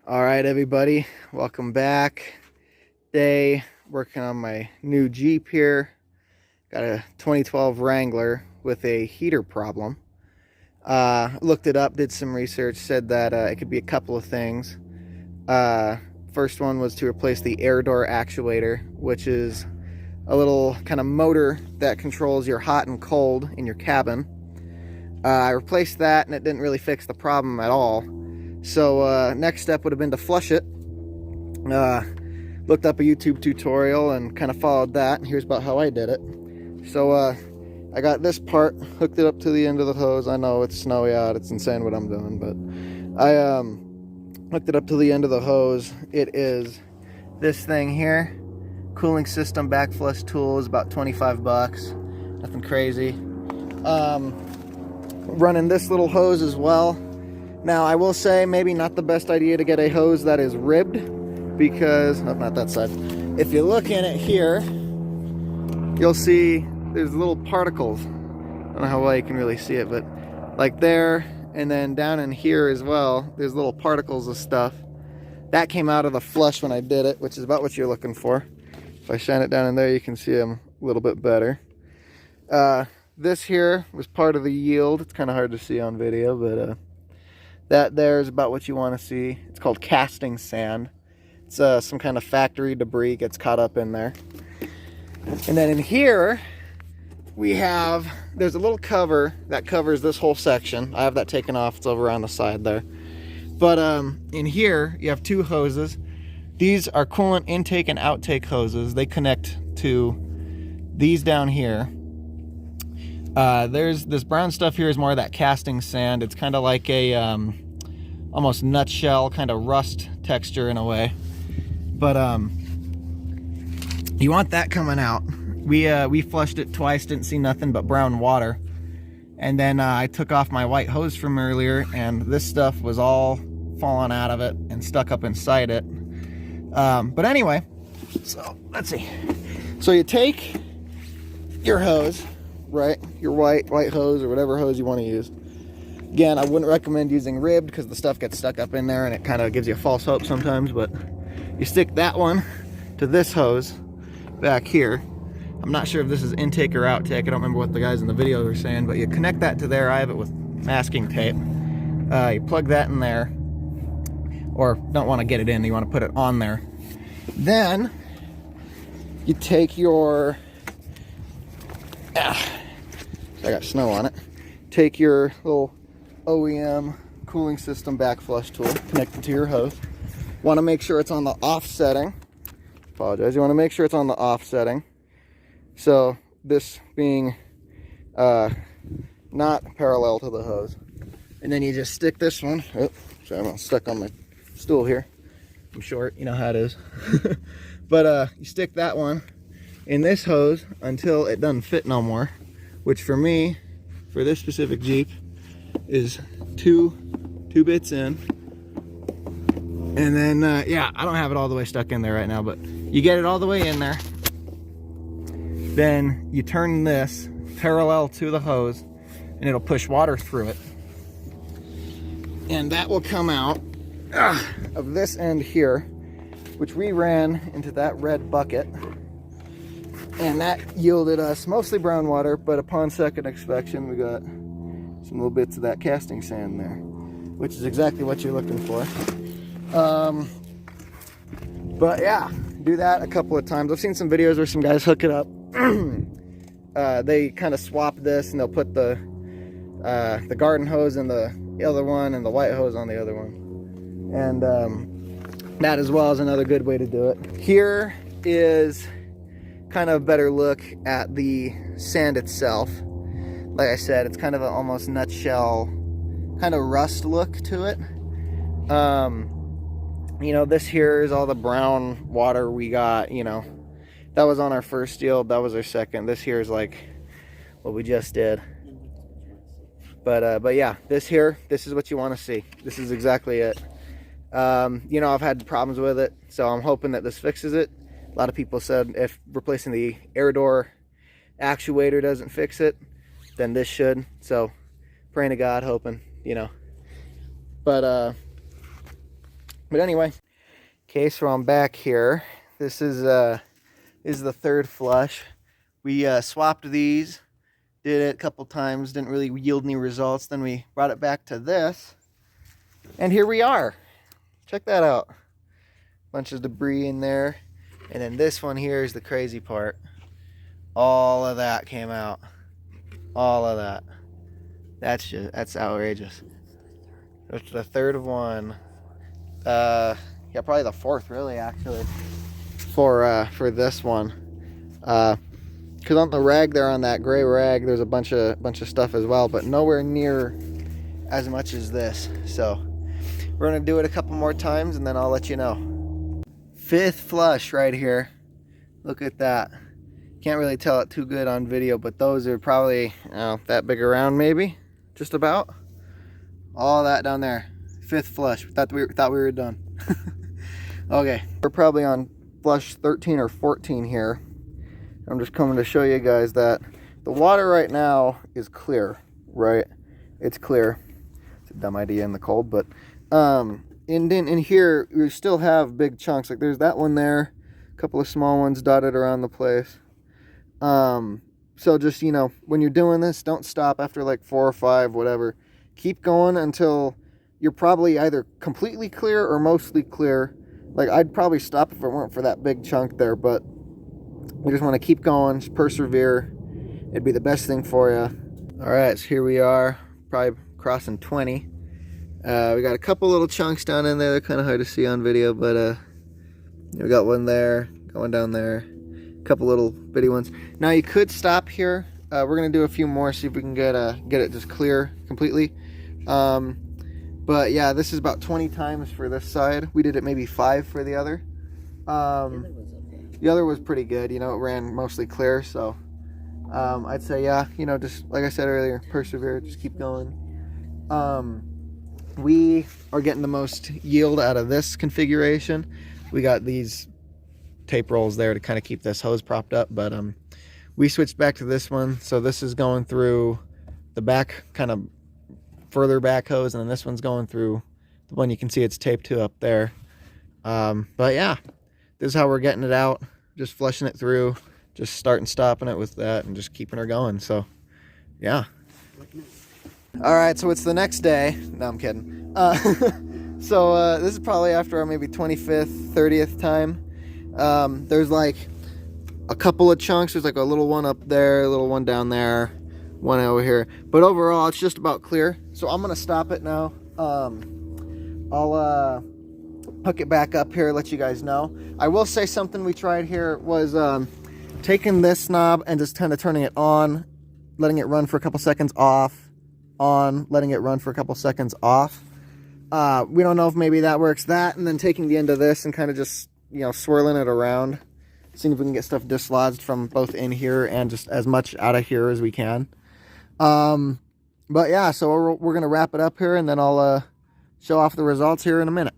All right, everybody, welcome back. Today, working on my new Jeep here. Got a 2012 Wrangler with a heater problem. Looked it up, did some research, said that it could be a couple of things. First one was to replace the air door actuator, which is a little kind of motor that controls your hot and cold in your cabin. I replaced that and it didn't really fix the problem at all. So next step would have been to flush it. Looked up a YouTube tutorial and kind of followed that, and here's about how I did it. So I got this part, hooked it up to the end of the hose. I know it's snowy out, it's insane what I'm doing, but I hooked it up to the end of the hose. It is this thing here, cooling system backflush tool, is about 25 bucks, nothing crazy. Running this little hose as well. Now, I will say, maybe not the best idea to get a hose that is ribbed, because, oh, not that side. If you look in it here, you'll see there's little particles. I don't know how well you can really see it, but like there, and then down in here as well, there's little particles of stuff. That came out of the flush when I did it, which is about what you're looking for. If I shine it down in there, you can see them a little bit better. This here was part of the yield. It's kind of hard to see on video, but that there is about what you want to see. It's called casting sand. It's some kind of factory debris gets caught up in there. And then in here, there's a little cover that covers this whole section. I have that taken off. It's over on the side there. But in here, you have two hoses. These are coolant intake and outtake hoses. They connect to these down here. There's this brown stuff here is more of that casting sand. It's kind of like a almost nutshell kind of rust texture in a way, but you want that coming out. We flushed it twice, didn't see nothing but brown water, and then I took off my white hose from earlier, and this stuff was all falling out of it and stuck up inside it. But anyway, so let's see. So you take your hose, right, your white hose or whatever hose you want to use. Again, I wouldn't recommend using ribbed because the stuff gets stuck up in there and it kind of gives you false hope sometimes, but you stick that one to this hose back here. I'm not sure if this is intake or outtake. I don't remember what the guys in the video were saying, but you connect that to there. I have it with masking tape. You plug that in there, or don't want to get it in, you want to put it on there. Then you take your I got snow on it. Take your little OEM cooling system backflush tool, connect it to your hose. Want to make sure it's on the off setting. Apologize. You want to make sure it's on the off setting. So this being not parallel to the hose. And then you just stick this one. Oh, sorry, I'm stuck on my stool here. I'm short, you know how it is. But you stick that one in this hose until it doesn't fit no more, which for me, for this specific Jeep, is two bits in. And then yeah, I don't have it all the way stuck in there right now, but you get it all the way in there, then you turn this parallel to the hose and it'll push water through it, and that will come out of this end here, which we ran into that red bucket. And that yielded us mostly brown water, but upon second inspection, we got some little bits of that casting sand there, which is exactly what you're looking for. But yeah, do that a couple of times. I've seen some videos where some guys hook it up. They kind of swap this, and they'll put the garden hose in the other one and the white hose on the other one. And that as well is another good way to do it. Here is kind of a better look at the sand itself. Like I said, it's kind of an almost nutshell kind of rust look to it. You know, this here is all the brown water we got. You know, that was on our first yield, that was our second. This here is like what we just did. But yeah, this is what you want to see. This is exactly it. You know, I've had problems with it, so I'm hoping that this fixes it. A lot of people said if replacing the air door actuator doesn't fix it, then this should. So praying to God, hoping, you know. But But anyway, okay, so I'm back here. This is the third flush. We swapped these, did it a couple times, didn't really yield any results. Then we brought it back to this, and here we are. Check that out. Bunch of debris in there. And then this one here is the crazy part. All of that came out. All of that. That's outrageous. That's the third one. Yeah, probably the fourth, really, actually, for this one. Because on the rag there, on that gray rag, there's a bunch of stuff as well, but nowhere near as much as this. So we're gonna do it a couple more times, and then I'll let you know. Fifth flush right here. Look at that. Can't really tell it too good on video, but those are probably that big around, maybe, just about. All that down there. Fifth flush. Thought we were done. Okay, we're probably on flush 13 or 14 here. I'm just coming to show you guys that the water right now is clear, right? It's clear. It's a dumb idea in the cold, but in here we still have big chunks. Like there's that one there, a couple of small ones dotted around the place. So just, you know, when you're doing this, don't stop after like 4 or 5, whatever. Keep going until you're probably either completely clear or mostly clear. Like I'd probably stop if it weren't for that big chunk there, but we just want to keep going, just persevere. It'd be the best thing for you. All right, so here we are, probably crossing 20. We got a couple little chunks down in there. They're kind of hard to see on video, but we got one there, got one down there, a couple little bitty ones. Now you could stop here. We're gonna do a few more, see if we can get it just clear completely. But yeah, this is about 20 times for this side. We did it maybe 5 for the other. The other was pretty good, you know, it ran mostly clear, so I'd say, yeah, you know, just like I said earlier, persevere, just keep going. We are getting the most yield out of this configuration. We got these tape rolls there to kind of keep this hose propped up, but we switched back to this one, so this is going through the back, kind of further back hose, and then this one's going through the one you can see it's taped to up there. But yeah, this is how we're getting it out, just flushing it through, just starting stopping it with that and just keeping her going. So yeah. All right, so it's the next day. No, I'm kidding. So this is probably after our maybe 25th 30th time. There's like a couple of chunks. There's like a little one up there, a little one down there, one over here, but overall it's just about clear. So I'm gonna stop it now. I'll hook it back up here, let you guys know. I will say something we tried here was taking this knob and just kind of turning it on, letting it run for a couple seconds, off, on, letting it run for a couple seconds, off. We don't know if maybe that works. That, and then taking the end of this and kind of just, you know, swirling it around, seeing if we can get stuff dislodged from both in here and just as much out of here as we can. But yeah, so we're gonna wrap it up here, and then I'll show off the results here in a minute.